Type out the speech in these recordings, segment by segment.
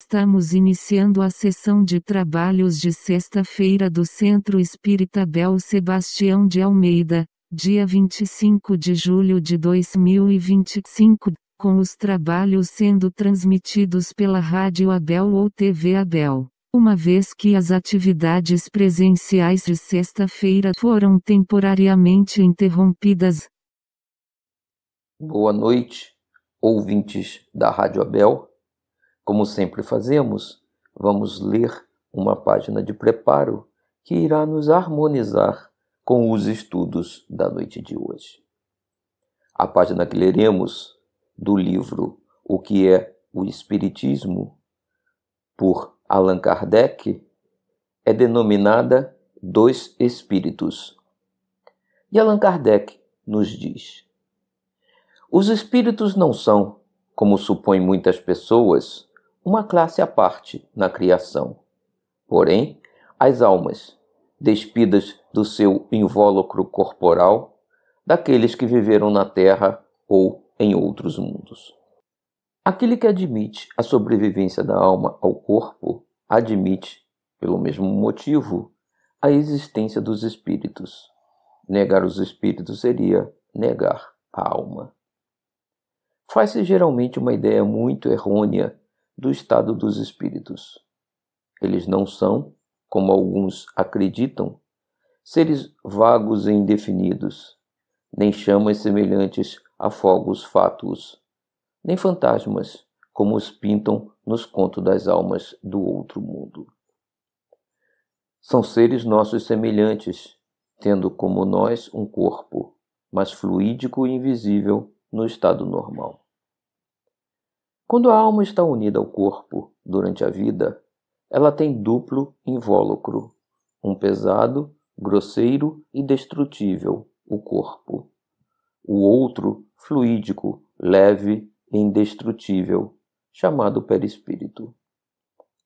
Estamos iniciando a sessão de trabalhos de sexta-feira do Centro Espírita Abel Sebastião de Almeida, dia 25 de julho de 2025, com os trabalhos sendo transmitidos pela Rádio Abel ou TV Abel, uma vez que as atividades presenciais de sexta-feira foram temporariamente interrompidas. Boa noite, ouvintes da Rádio Abel. Como sempre fazemos, vamos ler uma página de preparo que irá nos harmonizar com os estudos da noite de hoje. A página que leremos do livro O que é o Espiritismo, por Allan Kardec, é denominada Dos Espíritos. E Allan Kardec nos diz: os espíritos não são, como supõem muitas pessoas, uma classe à parte na criação. Porém, as almas, despidas do seu invólucro corporal, daqueles que viveram na Terra ou em outros mundos. Aquele que admite a sobrevivência da alma ao corpo, admite, pelo mesmo motivo, a existência dos espíritos. Negar os espíritos seria negar a alma. Faz-se geralmente uma ideia muito errônea do estado dos espíritos. Eles não são, como alguns acreditam, seres vagos e indefinidos, nem chamas semelhantes a fogos fátuos, nem fantasmas, como os pintam nos contos das almas do outro mundo. São seres nossos semelhantes, tendo como nós um corpo, mas fluídico e invisível no estado normal. Quando a alma está unida ao corpo durante a vida, ela tem duplo invólucro, um pesado, grosseiro e destrutível, o corpo. O outro, fluídico, leve e indestrutível, chamado perispírito.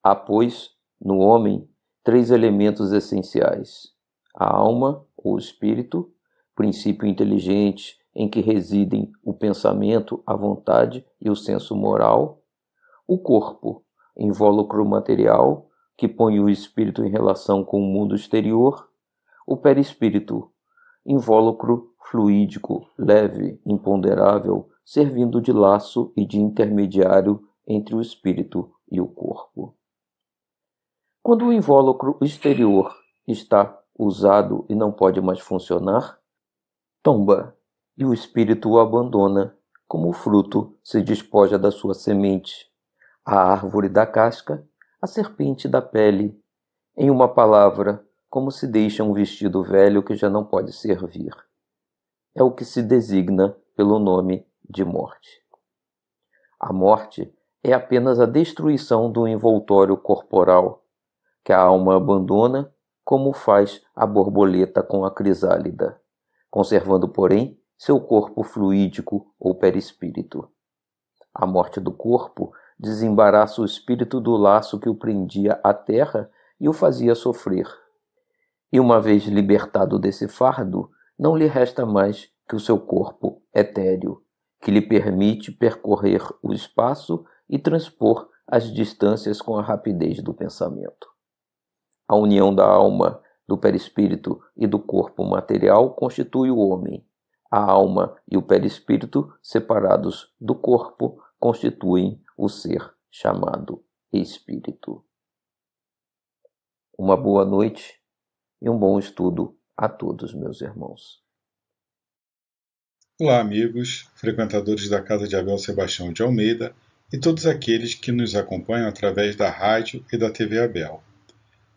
Há, pois, no homem, 3 elementos essenciais: a alma, ou espírito, princípio inteligente em que residem o pensamento, a vontade e o senso moral; o corpo, invólucro material, que põe o espírito em relação com o mundo exterior; o perispírito, invólucro fluídico, leve, imponderável, servindo de laço e de intermediário entre o espírito e o corpo. Quando o invólucro exterior está usado e não pode mais funcionar, tomba, e o espírito o abandona, como o fruto se despoja da sua semente, a árvore da casca, a serpente da pele, em uma palavra, como se deixa um vestido velho que já não pode servir. É o que se designa pelo nome de morte. A morte é apenas a destruição do envoltório corporal, que a alma abandona, como faz a borboleta com a crisálida, conservando, porém, seu corpo fluídico ou perispírito. A morte do corpo desembaraça o espírito do laço que o prendia à terra e o fazia sofrer. E uma vez libertado desse fardo, não lhe resta mais que o seu corpo etéreo, que lhe permite percorrer o espaço e transpor as distâncias com a rapidez do pensamento. A união da alma, do perispírito e do corpo material constitui o homem. A alma e o perispírito, separados do corpo, constituem o ser chamado espírito. Uma boa noite e um bom estudo a todos, meus irmãos. Olá, amigos, frequentadores da Casa de Abel Sebastião de Almeida e todos aqueles que nos acompanham através da rádio e da TV Abel.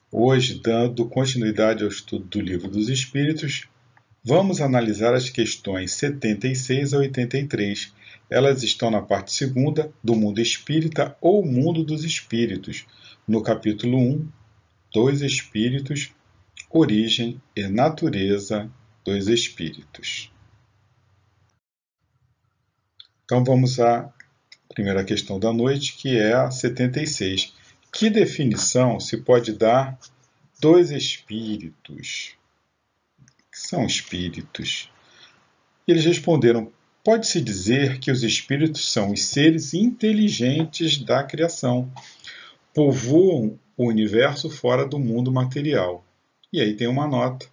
Hoje, dando continuidade ao estudo do Livro dos Espíritos, vamos analisar as questões 76 a 83. Elas estão na parte 2ª do Mundo Espírita ou Mundo dos Espíritos, no capítulo 1, Dos Espíritos, Origem e Natureza dos Espíritos. Então vamos à primeira questão da noite, que é a 76. Que definição se pode dar dos espíritos? O que são espíritos? E eles responderam: pode-se dizer que os espíritos são os seres inteligentes da criação, povoam o universo fora do mundo material. E aí tem uma nota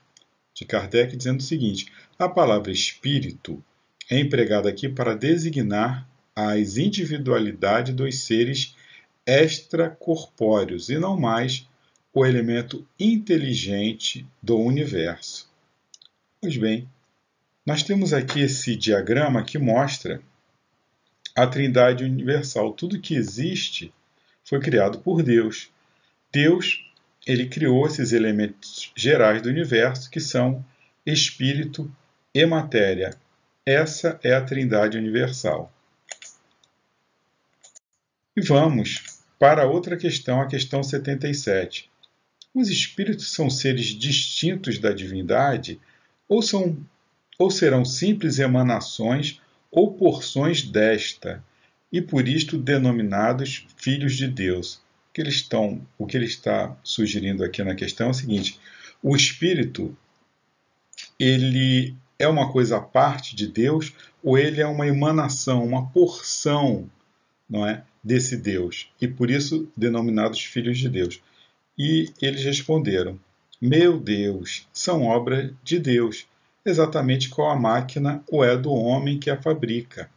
de Kardec dizendo o seguinte: a palavra espírito é empregada aqui para designar as individualidades dos seres extracorpóreos e não mais o elemento inteligente do universo. Pois bem, nós temos aqui esse diagrama que mostra a Trindade Universal. Tudo que existe foi criado por Deus. Deus, ele criou esses elementos gerais do universo, que são espírito e matéria. Essa é a Trindade Universal. E vamos para outra questão, a questão 77. Os espíritos são seres distintos da divindade ou serão simples emanações ou porções desta, e por isto denominados filhos de Deus? O que ele está sugerindo aqui na questão é o seguinte: o espírito, ele é uma coisa à parte de Deus, ou ele é uma emanação, uma porção, não é, desse Deus, e por isso denominados filhos de Deus? E eles responderam: meu Deus, são obra de Deus, exatamente qual a máquina o é do homem que a fabrica.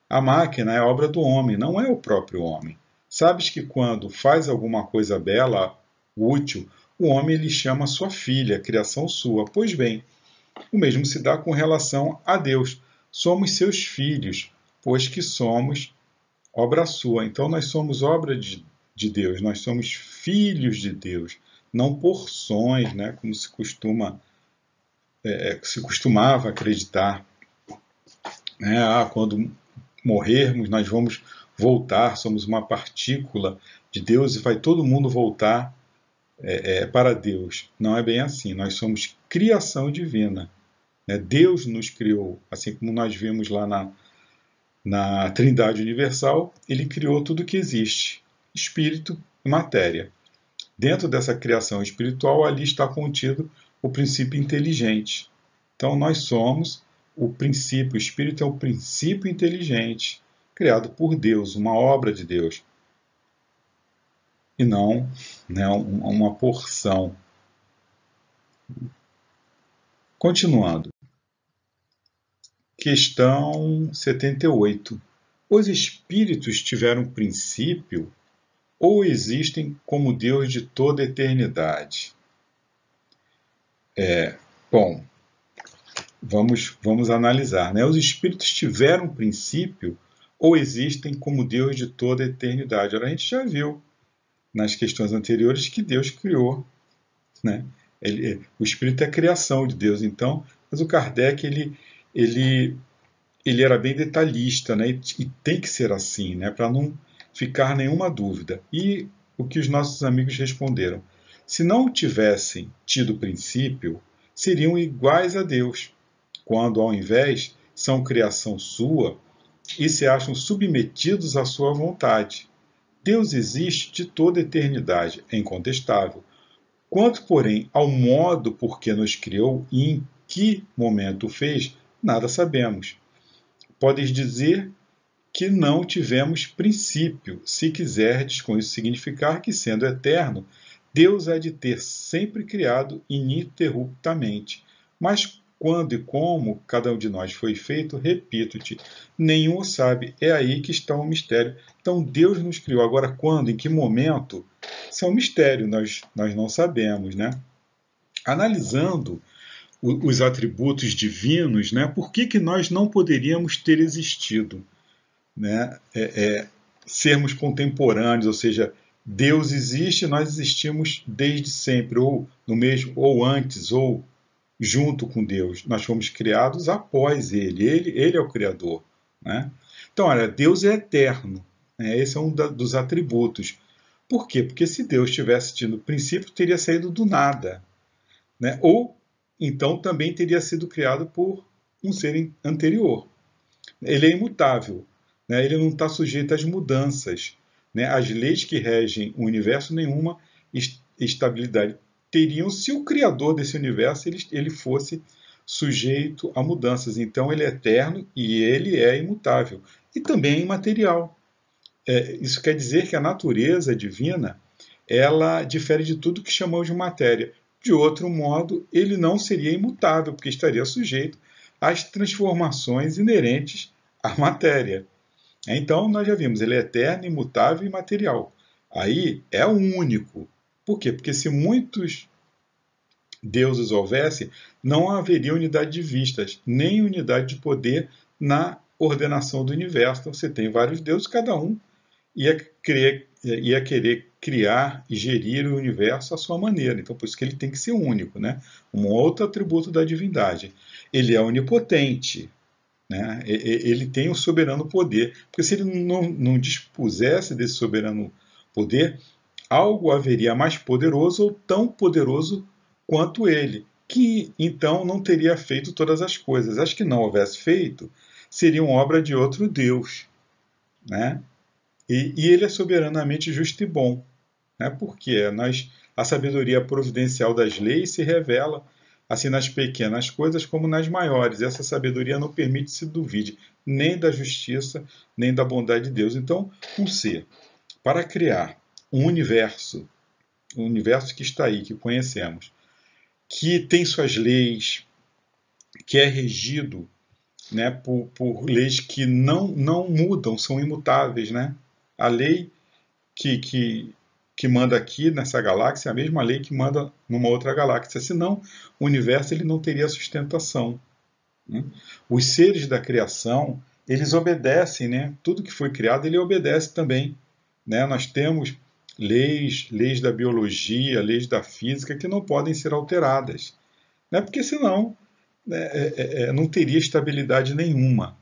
A máquina é obra do homem, não é o próprio homem. Sabes que quando faz alguma coisa bela, útil, o homem lhe chama sua filha, criação sua. Pois bem, o mesmo se dá com relação a Deus. Somos seus filhos, pois que somos obra sua. Então nós somos obra de Deus, nós somos filhos de Deus, não porções, né, como se costumava acreditar. Quando morrermos, nós vamos voltar, somos uma partícula de Deus e vai todo mundo voltar para Deus. Não é bem assim, nós somos criação divina. Deus nos criou, assim como nós vimos lá na Trindade Universal, ele criou tudo que existe, espírito e matéria. Dentro dessa criação espiritual, ali está contido o princípio inteligente. Então, nós somos o princípio, o espírito é o princípio inteligente, criado por Deus, uma obra de Deus, e não, né, uma porção. Continuando. Questão 78. Os espíritos tiveram princípio ou existem como Deus de toda a eternidade? Bom, vamos analisar, né? Os espíritos tiveram princípio ou existem como Deus de toda a eternidade? Ora, a gente já viu nas questões anteriores que Deus criou, né? O espírito é a criação de Deus, então, mas o Kardec ele era bem detalhista, né? E tem que ser assim, né? Para não ficar nenhuma dúvida. E o que os nossos amigos responderam: se não tivessem tido princípio, seriam iguais a Deus, quando ao invés são criação sua e se acham submetidos à sua vontade. Deus existe de toda a eternidade, é incontestável. Quanto, porém, ao modo por que nos criou e em que momento o fez, nada sabemos. Podes dizer que não tivemos princípio, se quiserdes com isso significar que, sendo eterno, Deus há de ter sempre criado ininterruptamente. Mas quando e como cada um de nós foi feito, repito-te, nenhum o sabe. É aí que está o mistério. Então Deus nos criou. Agora, quando, em que momento, isso é um mistério, nós não sabemos, né? Analisando os atributos divinos, né, por que nós não poderíamos ter existido? Né? Sermos contemporâneos, ou seja, Deus existe, nós existimos desde sempre, ou no mesmo, ou antes, ou junto com Deus. Nós fomos criados após Ele. Ele é o Criador. Né? Então, olha, Deus é eterno. Né? Esse é um dos atributos. Por quê? Porque se Deus tivesse tido princípio, teria saído do nada. Né? Ou, então, também teria sido criado por um ser anterior. Ele é imutável. Né? Ele não está sujeito às mudanças. Né? As leis que regem o universo, nenhuma estabilidade teriam se o criador desse universo ele fosse sujeito a mudanças. Então ele é eterno e ele é imutável. E também é imaterial. Isso quer dizer que a natureza divina ela difere de tudo que chamamos de matéria. De outro modo, ele não seria imutável, porque estaria sujeito às transformações inerentes à matéria. Então, nós já vimos, ele é eterno, imutável e material. Aí é o único. Por quê? Porque se muitos deuses houvesse, não haveria unidade de vistas, nem unidade de poder na ordenação do universo. Então, você tem vários deuses, cada um ia querer criar e gerir o universo à sua maneira. Então, por isso que ele tem que ser único, né? Um outro atributo da divindade. Ele é onipotente, né? Ele tem o soberano poder. Porque se ele não dispusesse desse soberano poder, algo haveria mais poderoso ou tão poderoso quanto ele, que então não teria feito todas as coisas. As que não houvesse feito seriam obra de outro Deus, né? E ele é soberanamente justo e bom, né? Porque a sabedoria providencial das leis se revela assim nas pequenas coisas como nas maiores. Essa sabedoria não permite que se duvide nem da justiça, nem da bondade de Deus. Então, um ser, para criar um universo que está aí, que conhecemos, que tem suas leis, que é regido, né, por leis que não mudam, são imutáveis, né? A lei que manda aqui nessa galáxia é a mesma lei que manda numa outra galáxia, senão o universo ele não teria sustentação, né? Os seres da criação, eles obedecem, né? Tudo que foi criado, ele obedece também, né? Nós temos leis da biologia, leis da física que não podem ser alteradas, né? Porque senão não teria estabilidade nenhuma.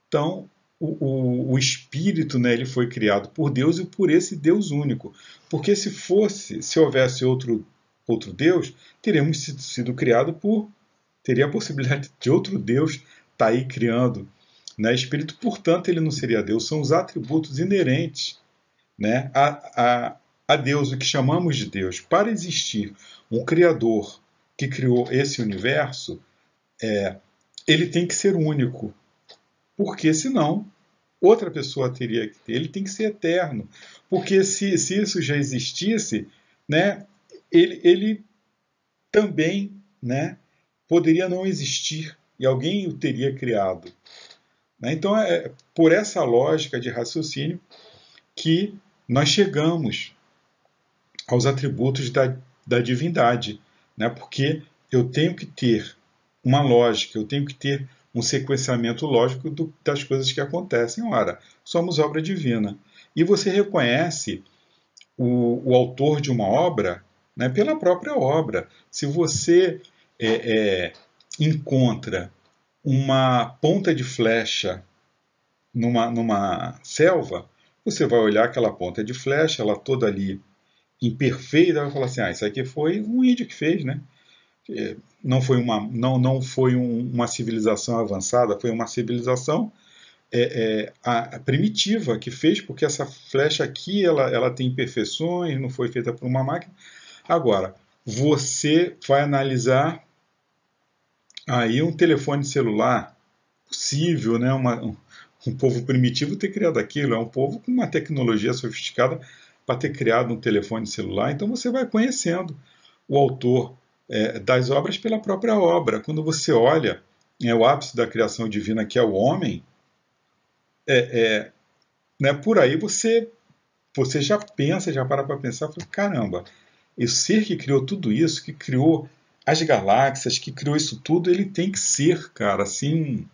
Então, o espírito, né, ele foi criado por Deus e por esse Deus único. Porque se houvesse outro Deus, teríamos sido criado teria a possibilidade de outro Deus estar aí criando, né, espírito. Portanto, ele não seria Deus. São os atributos inerentes, né, a Deus, o que chamamos de Deus. Para existir um Criador que criou esse universo, ele tem que ser único. Porque senão outra pessoa teria que ter. Ele tem que ser eterno. Porque se isso já existisse, né, ele também, né, poderia não existir e alguém o teria criado, né? Então é por essa lógica de raciocínio que nós chegamos aos atributos da divindade, né? Porque eu tenho que ter uma lógica, eu tenho que ter um sequenciamento lógico das coisas que acontecem. Ora, somos obra divina. E você reconhece o autor de uma obra, né, pela própria obra. Se você encontra uma ponta de flecha numa selva, você vai olhar aquela ponta de flecha, ela toda ali imperfeita, vai falar assim, isso aqui foi um índio que fez, né? Não foi uma civilização avançada, foi uma civilização primitiva que fez, porque essa flecha aqui ela tem imperfeições, não foi feita por uma máquina. Agora, você vai analisar aí um telefone celular, possível, né, um povo primitivo ter criado aquilo, é um povo com uma tecnologia sofisticada para ter criado um telefone celular. Então você vai conhecendo o autor das obras pela própria obra. Quando você olha o ápice da criação divina, que é o homem, né, por aí você já pensa, já para pensar, fala, caramba, o ser que criou tudo isso, que criou as galáxias, que criou isso tudo, ele tem que ser, cara, assim.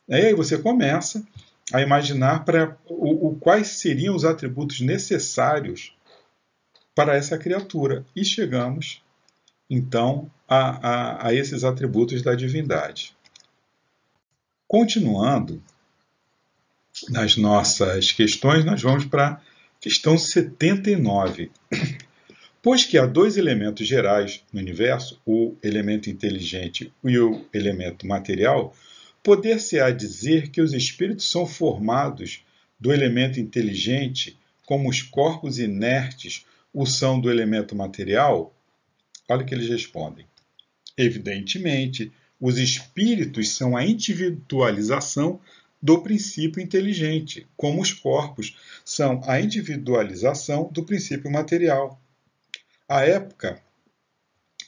E aí você começa a imaginar quais seriam os atributos necessários para essa criatura. E chegamos então a esses atributos da divindade. Continuando nas nossas questões, nós vamos para a questão 79. Pois que há dois elementos gerais no universo, o elemento inteligente e o elemento material, poder-se-á dizer que os espíritos são formados do elemento inteligente, como os corpos inertes o são do elemento material? Olha o que eles respondem. Evidentemente, os espíritos são a individualização do princípio inteligente, como os corpos são a individualização do princípio material. A época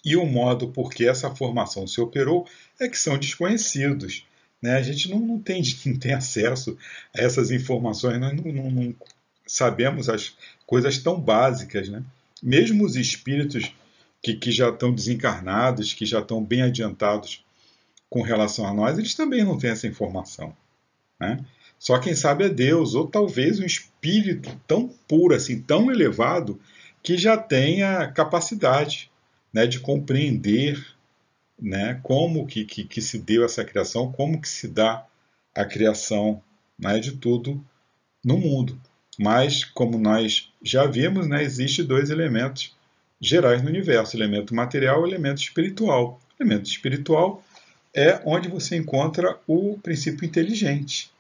e o modo por que essa formação se operou é que são desconhecidos. Né? A gente não tem acesso a essas informações, nós não sabemos as coisas tão básicas. Né? Mesmo os espíritos que já estão desencarnados, que já estão bem adiantados com relação a nós, eles também não têm essa informação. Né? Só quem sabe é Deus, ou talvez um espírito tão puro, assim, tão elevado, que já tenha capacidade, né, de compreender, né, como que se deu essa criação, como que se dá a criação, né, de tudo no mundo. Mas, como nós já vimos, né, existem dois elementos gerais no universo, elemento material e elemento espiritual. O elemento espiritual é onde você encontra o princípio inteligente,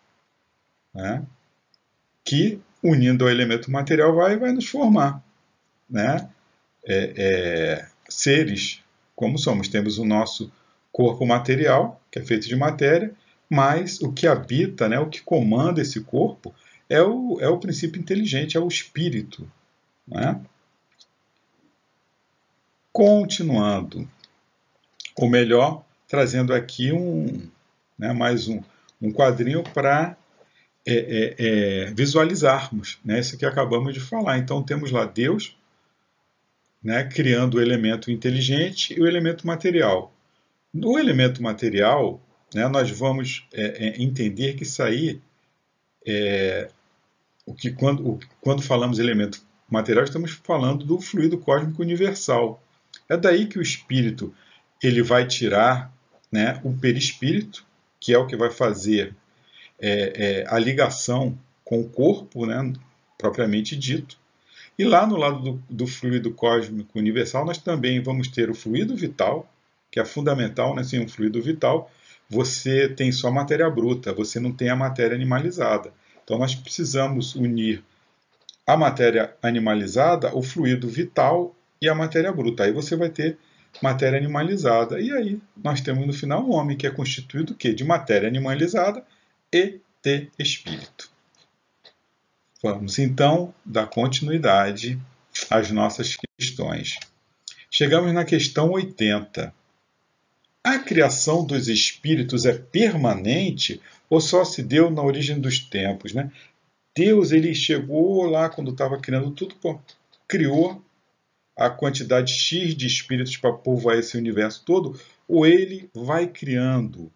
né, que, unindo ao elemento material, vai nos formar, né, seres como somos. Temos o nosso corpo material, que é feito de matéria, mas o que habita, né, o que comanda esse corpo é o princípio inteligente, é o espírito. Né? Continuando, ou melhor, trazendo aqui mais um quadrinho para visualizarmos, né, isso que acabamos de falar. Então temos lá Deus, né, criando o elemento inteligente e o elemento material. No elemento material, né, nós vamos entender que isso aí quando falamos elemento material, estamos falando do fluido cósmico universal. É daí que o espírito ele vai tirar, né, o perispírito, que é o que vai fazer a ligação com o corpo, né, propriamente dito. E lá no lado do fluido cósmico universal, nós também vamos ter o fluido vital, que é fundamental, né? Sem um fluido vital, você tem só matéria bruta, você não tem a matéria animalizada. Então nós precisamos unir a matéria animalizada, o fluido vital e a matéria bruta. Aí você vai ter matéria animalizada. E aí nós temos no final um homem que é constituído de matéria animalizada e de espírito. Vamos então dar continuidade às nossas questões. Chegamos na questão 80. A criação dos espíritos é permanente ou só se deu na origem dos tempos? Né? Deus ele chegou lá quando estava criando tudo, criou a quantidade X de espíritos para povoar esse universo todo, ou ele vai criando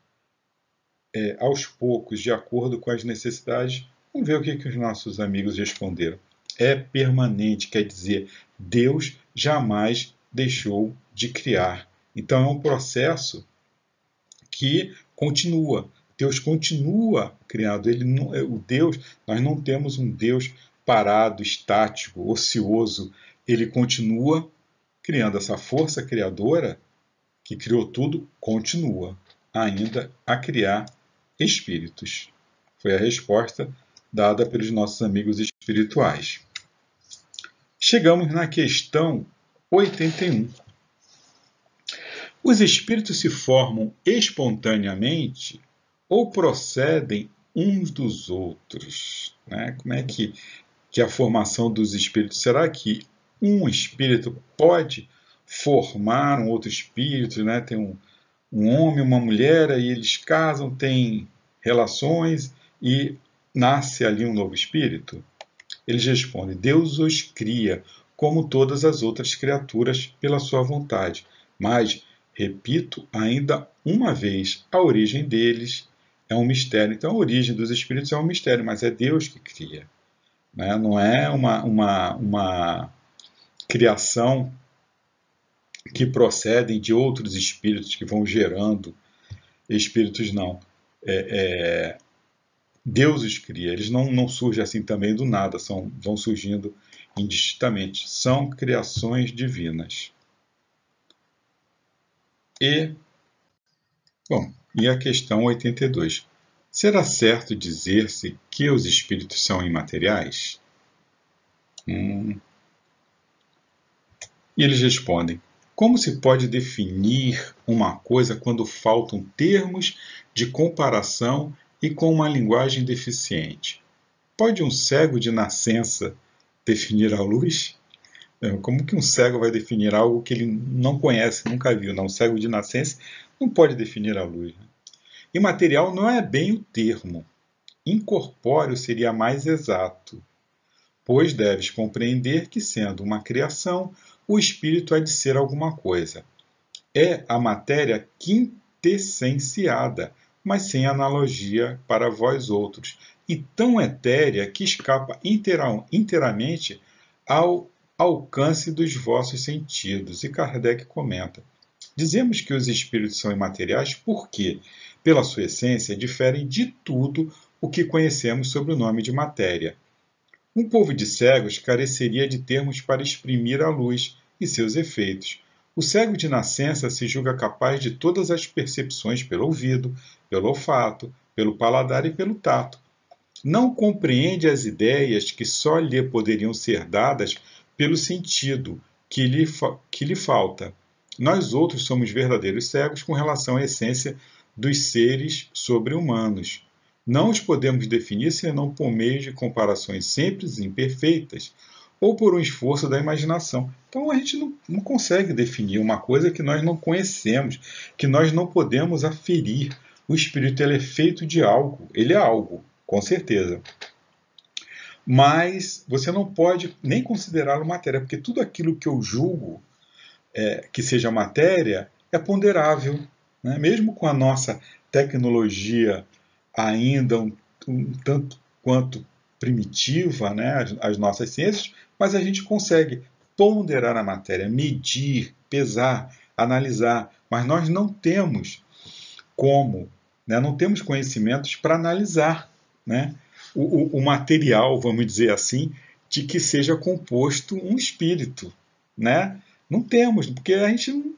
aos poucos, de acordo com as necessidades. Vamos ver o que os nossos amigos responderam. É permanente, quer dizer, Deus jamais deixou de criar. Então é um processo que continua. Deus continua criando. Nós não temos um Deus parado, estático, ocioso. Ele continua criando. Essa força criadora que criou tudo continua ainda a criar espíritos. Foi a resposta dada pelos nossos amigos espirituais. Chegamos na questão 81. Os espíritos se formam espontaneamente ou procedem uns dos outros? Né? Como é que a formação dos espíritos? Será que um espírito pode formar um outro espírito? Né? Tem um homem e uma mulher, aí eles casam, têm relações e nasce ali um novo espírito? Eles respondem: Deus os cria, como todas as outras criaturas, pela sua vontade. Mas, repito ainda uma vez, a origem deles é um mistério. Então, a origem dos espíritos é um mistério, mas é Deus que cria. Né? Não é uma criação que procedem de outros espíritos que vão gerando espíritos, não. Deus os cria, eles não surgem assim também do nada, vão surgindo indistintamente, são criações divinas. E a questão 82. Será certo dizer-se que os espíritos são imateriais? E eles respondem: como se pode definir uma coisa quando faltam termos de comparação e com uma linguagem deficiente? Pode um cego de nascença definir a luz? Como que um cego vai definir algo que ele não conhece, nunca viu? Não? Um cego de nascença não pode definir a luz. Né? Imaterial não é bem o termo. Incorpóreo seria mais exato, pois deves compreender que, sendo uma criação, o espírito há de ser alguma coisa. É a matéria quintessenciada, mas sem analogia para vós outros, e tão etérea que escapa inteiramente ao alcance dos vossos sentidos. E Kardec comenta: dizemos que os espíritos são imateriais porque, pela sua essência, diferem de tudo o que conhecemos sob o nome de matéria. Um povo de cegos careceria de termos para exprimir a luz e seus efeitos. O cego de nascença se julga capaz de todas as percepções pelo ouvido, pelo olfato, pelo paladar e pelo tato. Não compreende as ideias que só lhe poderiam ser dadas pelo sentido que lhe falta. Nós outros somos verdadeiros cegos com relação à essência dos seres sobre-humanos. Não os podemos definir senão por meio de comparações simples e imperfeitas, ou por um esforço da imaginação. Então a gente não consegue definir uma coisa que nós não conhecemos, que nós não podemos aferir. O espírito ele é feito de algo, ele é algo, com certeza. Mas você não pode nem considerá-lo matéria, porque tudo aquilo que eu julgo que seja matéria é ponderável. Né? Mesmo com a nossa tecnologia ainda um tanto quanto primitiva, né? as nossas ciências, mas a gente consegue ponderar a matéria, medir, pesar, analisar, mas nós não temos como, né? Não temos conhecimentos para analisar, né? o material, vamos dizer assim, de que seja composto um espírito. Né? Não temos, porque a gente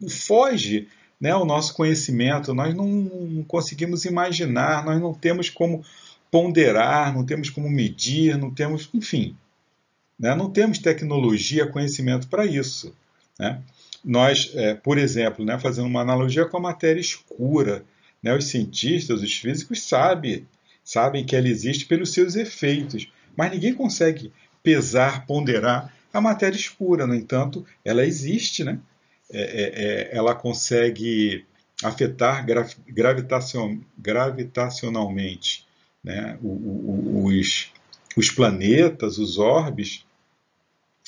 foge, né, ao nosso conhecimento, nós não conseguimos imaginar, nós não temos como ponderar, não temos como medir, não temos, enfim, né, não temos tecnologia, conhecimento para isso. Né? Nós, por exemplo, né, fazendo uma analogia com a matéria escura, né, os cientistas, os físicos sabem que ela existe pelos seus efeitos, mas ninguém consegue pesar, ponderar a matéria escura. No entanto, ela existe, né? Ela consegue afetar gravitacionalmente, né? os planetas, os orbes,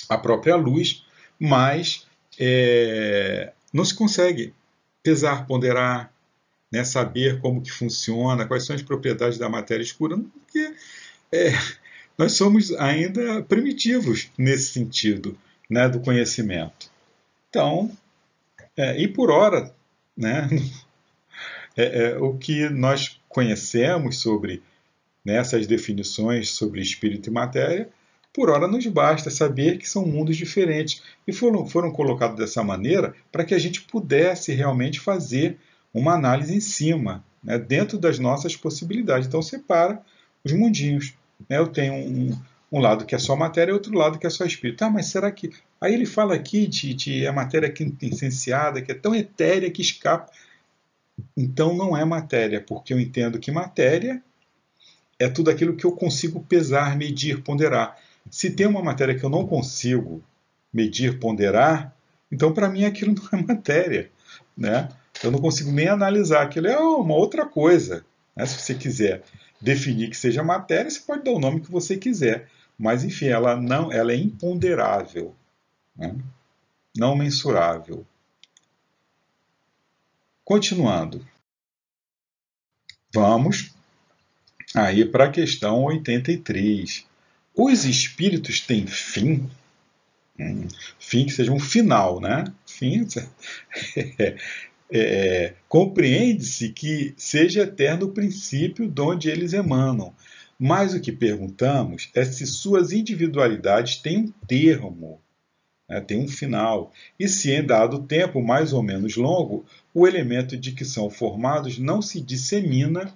a própria luz, mas não se consegue pesar, ponderar, né? Saber como que funciona, quais são as propriedades da matéria escura, porque nós somos ainda primitivos nesse sentido, né, do conhecimento. Então, e por ora, né, o que nós conhecemos sobre, né, essas definições sobre espírito e matéria, por ora nos basta saber que são mundos diferentes. E foram colocados dessa maneira para que a gente pudesse realmente fazer uma análise em cima, né, dentro das nossas possibilidades. Então, separa os mundinhos. Eu tenho um lado que é só matéria e outro lado que é só espírito. Mas será que... Aí ele fala aqui de a matéria quintessenciada, que é tão etérea que escapa. Então não é matéria, porque eu entendo que matéria é tudo aquilo que eu consigo pesar, medir, ponderar. Se tem uma matéria que eu não consigo medir, ponderar, então para mim aquilo não é matéria. Né? Eu não consigo nem analisar. Aquilo é uma outra coisa. Né? Se você quiser definir que seja matéria, você pode dar o nome que você quiser. Mas, enfim, ela é imponderável, né? Não mensurável. Continuando. Vamos aí para a questão 83. Os espíritos têm fim? Fim que seja um final, né? Fim... compreende-se que seja eterno o princípio de onde eles emanam, mas o que perguntamos é se suas individualidades têm um termo, né, têm um final, e se em dado tempo mais ou menos longo, o elemento de que são formados não se dissemina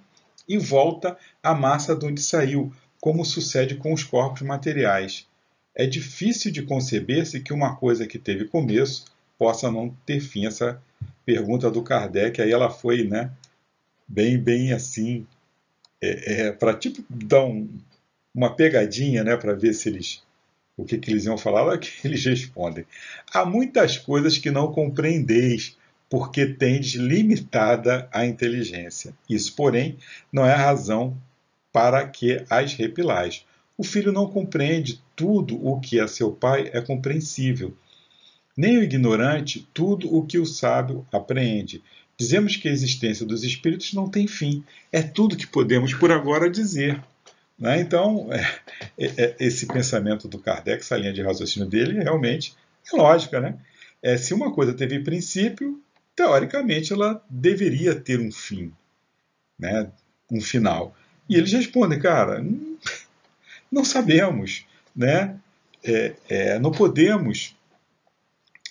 e volta à massa de onde saiu, como sucede com os corpos materiais. É difícil de conceber-se que uma coisa que teve começo possa não ter fim. Essa pergunta do Kardec, aí ela foi, né, bem assim, para tipo dar uma pegadinha, né, para ver se eles o que eles iam falar? Olha o que eles respondem. Há muitas coisas que não compreendeis, porque tendes limitada a inteligência. Isso, porém, não é a razão para que as repilais. O filho não compreende tudo o que a seu pai é compreensível, nem o ignorante tudo o que o sábio apreende. Dizemos que a existência dos espíritos não tem fim. É tudo que podemos por agora dizer. Né? Então, esse pensamento do Kardec, essa linha de raciocínio dele, realmente é lógica. Né? Se uma coisa teve princípio, teoricamente ela deveria ter um fim, né? Um final. E eles respondem, cara, não sabemos, né? Não podemos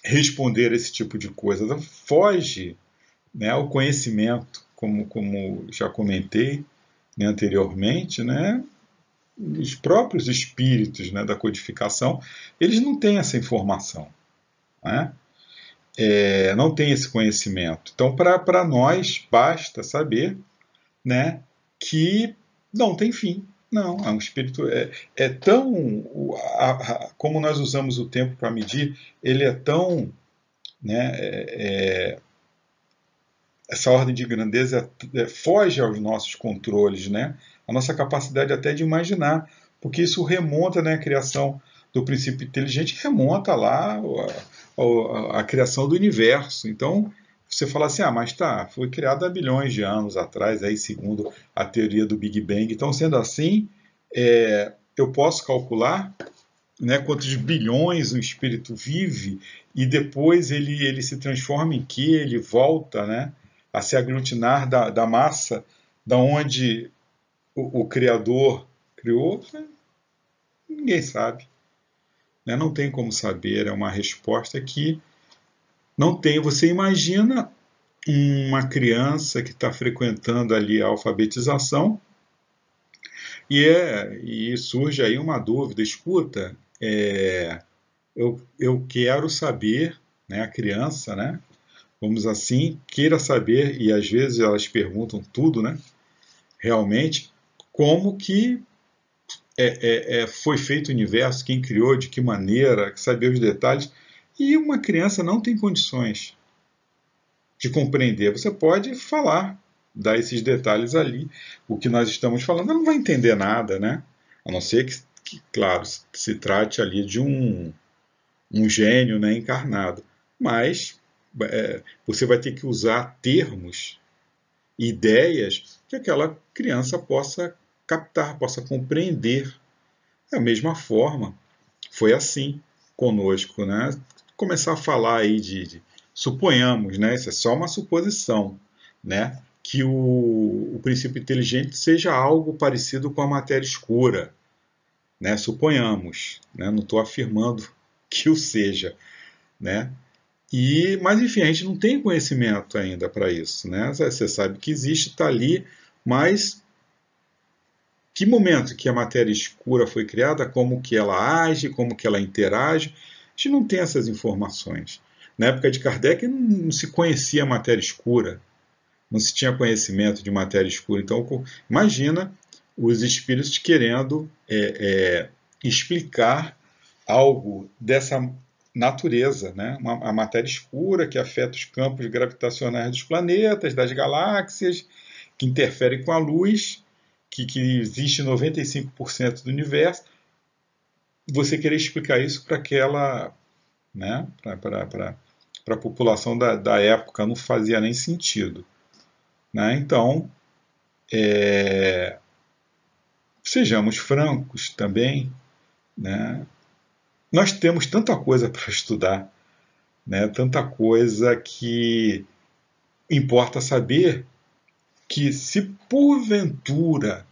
responder esse tipo de coisa. Então, foge, né, ao conhecimento, como já comentei, né, anteriormente, né? Os próprios espíritos, né, da codificação, eles não têm essa informação, né? Não tem esse conhecimento. Então, para nós, basta saber, né, que não tem fim. Não, é um espírito. Tão. Como nós usamos o tempo para medir, ele é tão. Né, essa ordem de grandeza foge aos nossos controles, né? A nossa capacidade até de imaginar, porque isso remonta, né, à criação do princípio inteligente, remonta lá a criação do universo. Então, você fala assim, mas tá, foi criado há bilhões de anos atrás, aí, segundo a teoria do Big Bang. Então, sendo assim, eu posso calcular, né, quantos bilhões um espírito vive e depois ele se transforma em quê? Ele volta, né, a se aglutinar da massa da onde o Criador criou? Ninguém sabe. Né? Não tem como saber, é uma resposta que não tem. Você imagina uma criança que está frequentando ali a alfabetização e surge aí uma dúvida, escuta, eu quero saber, né, a criança, né, vamos assim, queira saber, e às vezes elas perguntam tudo, né, realmente, como que foi feito o universo, quem criou, de que maneira, saber os detalhes, e uma criança não tem condições de compreender. Você pode falar, dar esses detalhes ali, o que nós estamos falando, ela não vai entender nada, né? A não ser que claro, se trate ali de um gênio, né, encarnado. Mas você vai ter que usar termos, ideias, que aquela criança possa captar, possa compreender. Da mesma forma, foi assim conosco, né? Começar a falar aí suponhamos, né? Isso é só uma suposição, né? Que o princípio inteligente seja algo parecido com a matéria escura, né? Suponhamos, né? Não estou afirmando que o seja, né? Mas enfim, a gente não tem conhecimento ainda para isso, né? Você sabe que existe, está ali, mas que momento que a matéria escura foi criada, como que ela age, como que ela interage, a gente não tem essas informações. Na época de Kardec não se conhecia a matéria escura, não se tinha conhecimento de matéria escura. Então, imagina os espíritos querendo explicar algo dessa natureza, né? A matéria escura que afeta os campos gravitacionais dos planetas, das galáxias, que interferem com a luz, que existe 95% do universo, você querer explicar isso para aquela, né, para a população da época, não fazia nem sentido. Né? Então, sejamos francos também, né? Nós temos tanta coisa para estudar, né? Tanta coisa que importa saber que se porventura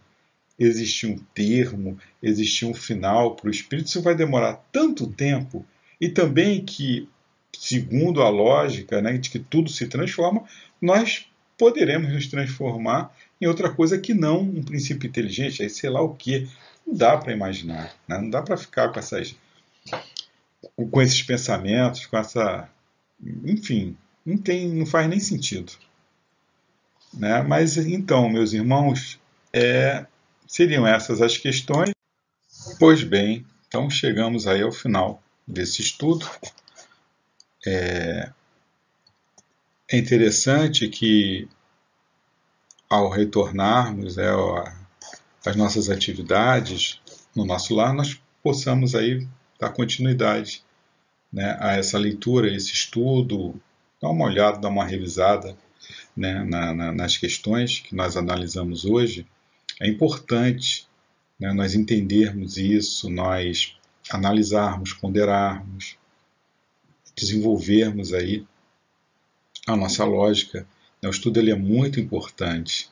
existir um termo, existir um final para o espírito, isso vai demorar tanto tempo, e também que, segundo a lógica, né, de que tudo se transforma, nós poderemos nos transformar em outra coisa que não um princípio inteligente, aí sei lá o que. Não dá para imaginar, né? Não dá para ficar com esses pensamentos, com essa... Enfim, não faz nem sentido. Né? Mas então, meus irmãos, seriam essas as questões. Pois bem, Então chegamos aí ao final desse estudo. É interessante que ao retornarmos às nossas atividades no nosso lar, nós possamos aí dar continuidade, né, a essa leitura, a esse estudo, dar uma olhada, dar uma revisada, né, nas questões que nós analisamos hoje. É importante, né, nós entendermos isso, nós analisarmos, ponderarmos, desenvolvermos aí a nossa lógica. O estudo ele é muito importante,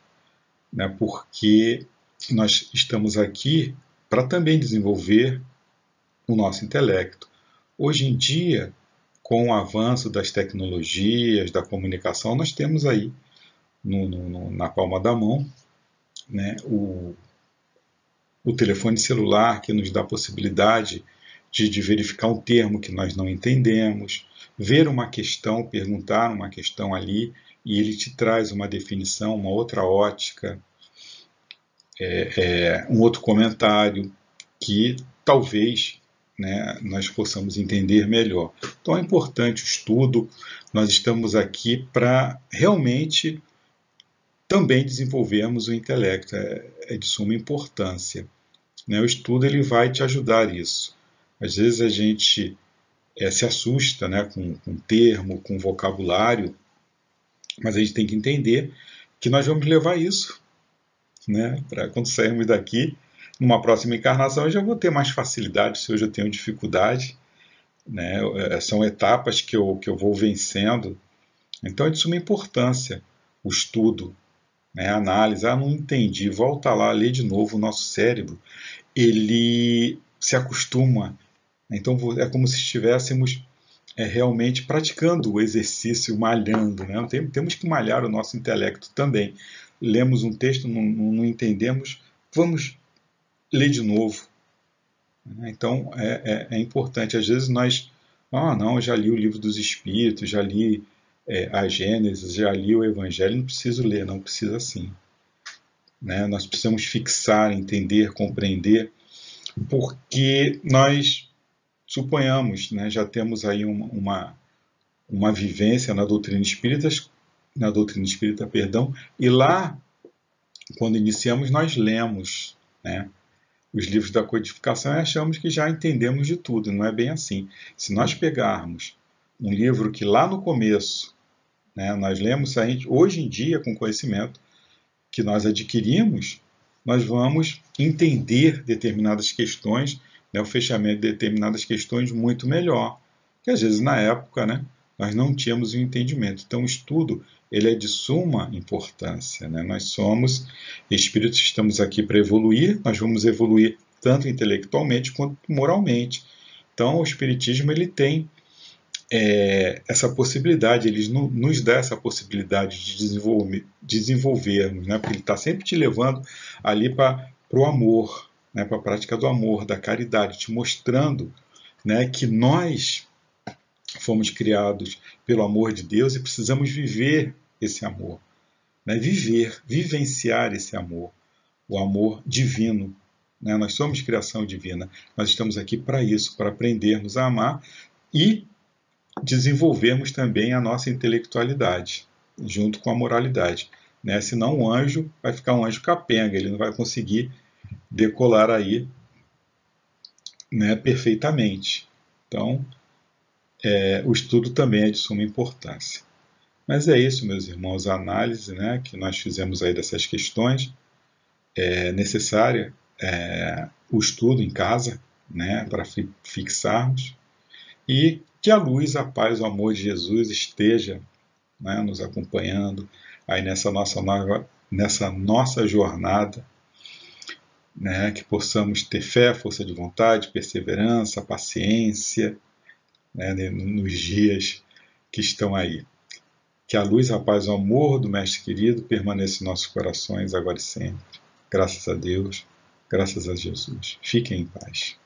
né, porque nós estamos aqui para também desenvolver o nosso intelecto. Hoje em dia, com o avanço das tecnologias, da comunicação, nós temos aí na palma da mão, né, o telefone celular, que nos dá a possibilidade de verificar um termo que nós não entendemos, ver uma questão, perguntar uma questão ali, e ele te traz uma definição, uma outra ótica, um outro comentário que talvez, né, nós possamos entender melhor. Então é importante o estudo, nós estamos aqui para realmente também desenvolvermos o intelecto, é de suma importância. Né? O estudo ele vai te ajudar isso. Às vezes a gente se assusta, né, com termo, com vocabulário, mas a gente tem que entender que nós vamos levar isso, né, para quando sairmos daqui, numa próxima encarnação eu já vou ter mais facilidade, se hoje eu tenho dificuldade, né, são etapas que eu vou vencendo. Então é de suma importância o estudo, né, a análise. Não entendi, volta lá, lê de novo. O nosso cérebro ele se acostuma. Então é como se estivéssemos realmente praticando o exercício, malhando, né? Temos que malhar o nosso intelecto também. Lemos um texto, não entendemos, vamos ler de novo. Então é importante. Às vezes nós, não, eu já li o Livro dos Espíritos, já li a Gênesis, já li o Evangelho, não preciso ler, não precisa sim. Né? Nós precisamos fixar, entender, compreender, porque nós suponhamos, né, já temos aí uma vivência na doutrina espírita, e lá, quando iniciamos, nós lemos, né, os livros da codificação e achamos que já entendemos de tudo. Não é bem assim. Se nós pegarmos um livro que lá no começo, né, nós lemos, hoje em dia, com conhecimento que nós adquirimos, nós vamos entender determinadas questões, né, o fechamento de determinadas questões muito melhor, que às vezes na época, né, nós não tínhamos o entendimento. Então o estudo ele é de suma importância, né? Nós somos espíritos, estamos aqui para evoluir, nós vamos evoluir tanto intelectualmente quanto moralmente. Então o espiritismo ele tem essa possibilidade, ele nos dá essa possibilidade de desenvolvermos, né? Porque ele está sempre te levando ali para o amor, né? Para a prática do amor, da caridade, te mostrando, né, que nós fomos criados pelo amor de Deus e precisamos viver esse amor, né? Vivenciar esse amor, o amor divino, né? Nós somos criação divina, nós estamos aqui para isso, para aprendermos a amar e desenvolvermos também a nossa intelectualidade, junto com a moralidade, né? Senão o anjo vai ficar um anjo capenga, ele não vai conseguir decolar aí, né, perfeitamente. Então, o estudo também é de suma importância. Mas é isso, meus irmãos, a análise, né, que nós fizemos aí dessas questões. É necessária o estudo em casa, né, para fixarmos, e que a luz, a paz, o amor de Jesus esteja, né, nos acompanhando aí nessa nossa jornada, né, que possamos ter fé, força de vontade, perseverança, paciência, né, nos dias que estão aí. Que a luz, a paz e o amor do Mestre querido permaneça em nossos corações agora e sempre. Graças a Deus, graças a Jesus. Fiquem em paz.